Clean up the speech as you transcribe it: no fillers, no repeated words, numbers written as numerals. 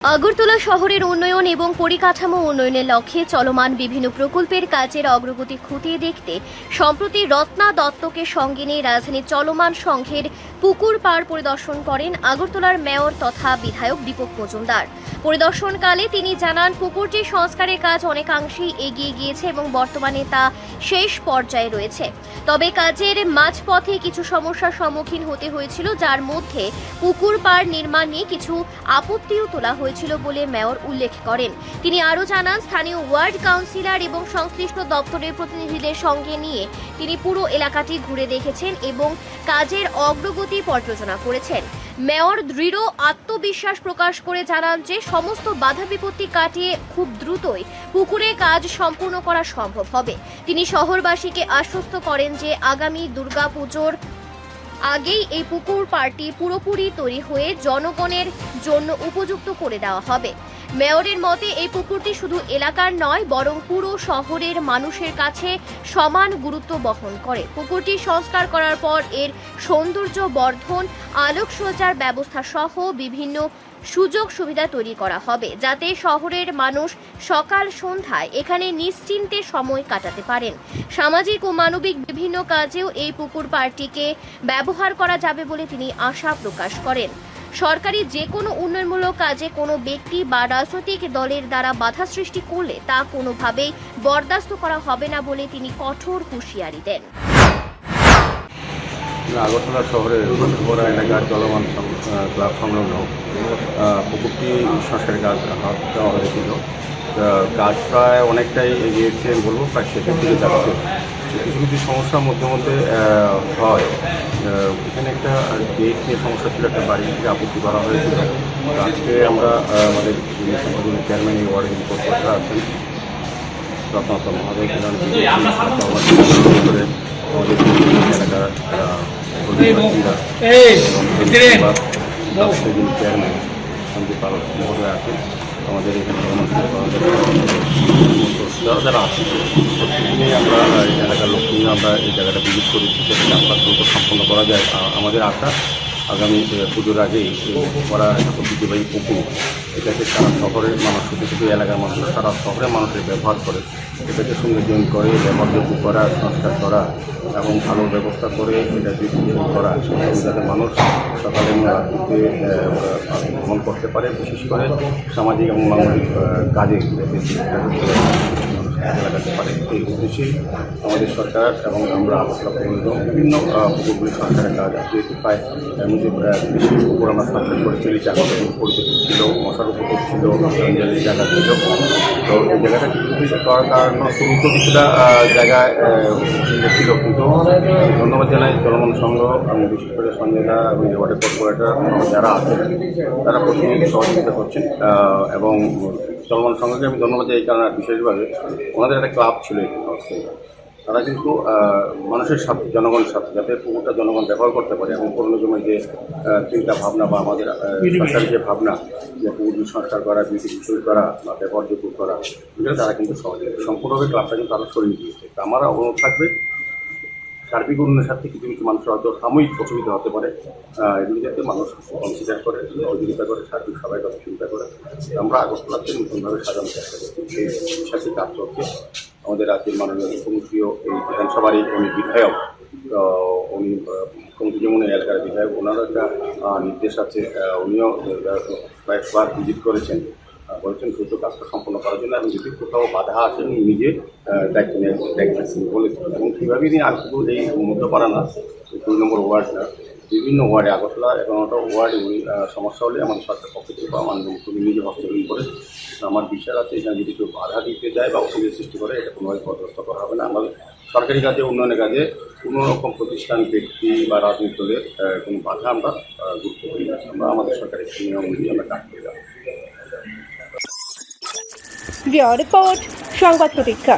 আগরতলা শহরের উন্নয়ন এবং পরিকাঠামো উন্নয়নের লক্ষ্যে চলমান বিভিন্ন প্রকল্পের কাজের অগ্রগতি খতিয়ে দেখতে সম্প্রতি রত্না দত্তকে সঙ্গে নিয়ে রাজধানীর চলমান সংঘের পুকুর পাড় পরিদর্শন করেন আগরতলার মেয়র তথা বিধায়ক দীপক মজুমদার। পরিদর্শনকালে তিনি জানান, পুকুরটি সংস্কারের কাজ অনেকাংশেই এগিয়ে গিয়েছে এবং বর্তমানে তা শেষ পর্যায়ে রয়েছে। তবে কাজের মাঝপথে কিছু সমস্যার সম্মুখীন হতে হয়েছিল, যার মধ্যে পুকুর পাড় নির্মাণ নিয়ে কিছু আপত্তিও তোলা হয়েছিল বলে মেয়র উল্লেখ করেন। তিনি আরও জানান, স্থানীয় ওয়ার্ড কাউন্সিলর এবং সংশ্লিষ্ট দপ্তরের প্রতিনিধিদের সঙ্গে নিয়ে তিনি পুরো এলাকাটি ঘুরে দেখেছেন এবং কাজের অগ্রগতি পর্যালোচনা করেছেন। মেয়র দৃঢ় আত্মবিশ্বাস প্রকাশ করে জানান যে সমস্ত বাধা বিপত্তি কাটিয়ে খুব দ্রুতই পুকুরে কাজ সম্পূর্ণ করা সম্ভব হবে। তিনি শহরবাসীকে আশ্বস্ত করেন যে আগামী দুর্গাপুজোর আগেই এই পুকুর পাড়টি পুরোপুরি তৈরি হয়ে জনগণের জন্য উপযুক্ত করে দেওয়া হবে। মেয়রের মতে এই পুকুরটি শুধু এলাকার নয়, বরং পুরো শহরের মানুষের কাছে সমান গুরুত্ব বহন করে। পুকুরটি সংস্কার করার পর এর সৌন্দর্য বর্ধন, আলোকসজ্জার ব্যবস্থা সহ বিভিন্ন সুযোগ সুবিধা তৈরি করা হবে, যাতে শহরের মানুষ সকাল সন্ধ্যায় এখানে নিশ্চিন্তে সময় কাটাতে পারেন। সামাজিক ও মানবিক বিভিন্ন কাজেও এই পুকুর পাড়টিকে ব্যবহার করা যাবে বলে তিনি আশা প্রকাশ করেন। সরকারি যে কোনো উন্নয়নমূলক কাজে কোনো ব্যক্তি বা রাজনৈতিক দলের দ্বারা বাধা সৃষ্টি করলে তা কোনোভাবেই বরদাস্ত করা হবে না বলে তিনি কঠোর হুঁশিয়ারি দেন। আগরতলা শহরের বড় এলাকার চলমান ক্লাব সংলগ্ন পুকুরটি সংস্কারের কাজ হাত দেওয়া হয়েছিল। কাজ প্রায় অনেকটাই এগিয়েছে বলবো, প্রায় শেষের দিকে যাচ্ছে। কিছু কিছু সমস্যার মধ্যে মধ্যে হয়। এখানে একটা গেট নিয়ে সমস্যা ছিল, একটা বাড়ি থেকে আপত্তি করা হয়েছিল। আজকে আমরা আমাদের চেয়ারম্যান এই ওয়ার্ডের কর্মকর্তারা আছেন, রত্নাত্ম মহোদয় আমাদের এলাকার চেয়ারম্যান সঞ্জীব পাল মহোদয় আছেন, আমাদের এখানে যারা আছে প্রত্যেকদিনই আমরা এই এলাকার লোক নিয়ে আমরা এই জায়গাটা ভিজিট করেছি, যাতে কাজটা দ্রুত সম্পন্ন করা যায়। আমাদের আশা আগামী পুজোর আগেই করা একটা ঐতিহ্যবাহী পুকুর, এটাকে সারা শহরের মানুষ, শুধু শুধু এলাকার মানুষ সারা শহরের মানুষের ব্যবহার করে এটাকে সৌন্দর্যন করে ব্যবহারযোগ্য করা, সংস্কার করা এবং ভালো ব্যবস্থা করে এটা বিক্রি করা, যাতে মানুষ সকালে রাত্রিতে ভ্রমণ করতে পারে। বিশেষ করে সামাজিক এবং মানবিক কাজে লাগাতে পারে। এই উদ্দেশ্যেই আমাদের সরকার এবং আমরা বিভিন্ন পুকুরগুলি সংস্কারের কাজ যেহেতু প্রায় বেশি পুকুর আমরা সংস্কার করেছি। জায়গা পরিচিত ছিল, মশার পুকুর ছিল, জঞ্জালের জায়গা ছিল। তো এই জায়গাটা কিছু করার কারণ শুরুতে কিছুটা জায়গায় ছিল, কিন্তু ধন্যবাদ জানাই চলমান সংঘ এবং বিশেষ করে সঞ্জয়দা এবং ওয়ার্ডের কর্পোরেটর যারা আছেন তারা প্রতিনিধি সহযোগিতা করছেন। এবং চলমান সংঘকে আমি ধন্যবাদ এই কারণে বিশেষভাবে ওনাদের একটা ক্লাব ছিল এখানে, তারা কিন্তু মানুষের সাথে, জনগণের সাথে, যাতে পুকুরটা জনগণ ব্যবহার করতে পারে এবং পুরনো সময় যে চিন্তা ভাবনা বা আমাদের সরকারি যে ভাবনা যে পুকুরগুলি সংস্কার করা, বিউটিফুল করা বা ব্যবহারযোগ্য করা, এগুলো তারা কিন্তু সম্পূর্ণভাবে ক্লাবটা কিন্তু তারা সরিয়ে দিয়েছে। তা আমার অনুরোধ থাকবে, সার্বিক উন্নয়নের সাথে কিছু কিছু মানুষের হয়তো সাময়িক অসুবিধা হতে পারে, এগুলি যাতে মানুষ কনসিডার করে, সহযোগিতা করে, সার্বিক সবাই কথা চিন্তা করে আমরা আগরতলাকে নতুনভাবে সাজানোর চেষ্টা করছি। সেই বিশ্বাসে কাজ চলছে। আমাদের রাজ্যের মাননীয় মুখ্যমন্ত্রীও এই বিধানসভারই উনি বিধায়ক, উনি মুখ্যমন্ত্রী যেমন এই এলাকার বিধায়ক, ওনারও একটা নির্দেশ আছে। উনিও কয়েকবার ভিজিট করেছেন, বলেছেন দ্রুত কাজটা সম্পন্ন করার জন্য, এবং যদি কোথাও বাধা আছে উনি নিজে দায়িত্ব নিয়ে বলেছেন। এবং কীভাবে তিনি আর শুধু এই মধ্যপাড়া না, 2 নম্বর ওয়ার্ড না, বিভিন্ন ওয়ার্ডে আগরতলা 11টা ওয়ার্ডে উনি সমস্যা হলে আমাদের সরকার পক্ষ থেকে বা মাননীয় মুখ্যমন্ত্রী নিজে হস্তক্ষেপ করে। আমার বিশ্বাস আছে এখানে যদি কেউ বাধা দিতে যায় বা অসুবিধার সৃষ্টি করে, এটা কোনোভাবে বরদাস্ত করা হবে না। আমাদের সরকারি কাজে, উন্নয়নের কাজে কোনো রকম প্রতিষ্ঠান, ব্যক্তি বা রাজনৈতিক দলের কোনো বাধা আমরা গুরুত্ব করি না। আমরা আমাদের সরকারি নিয়ম অনুযায়ী আমরা কাজ করে যাবো। রিপোর্ট সংবাদ প্রতীক্ষা।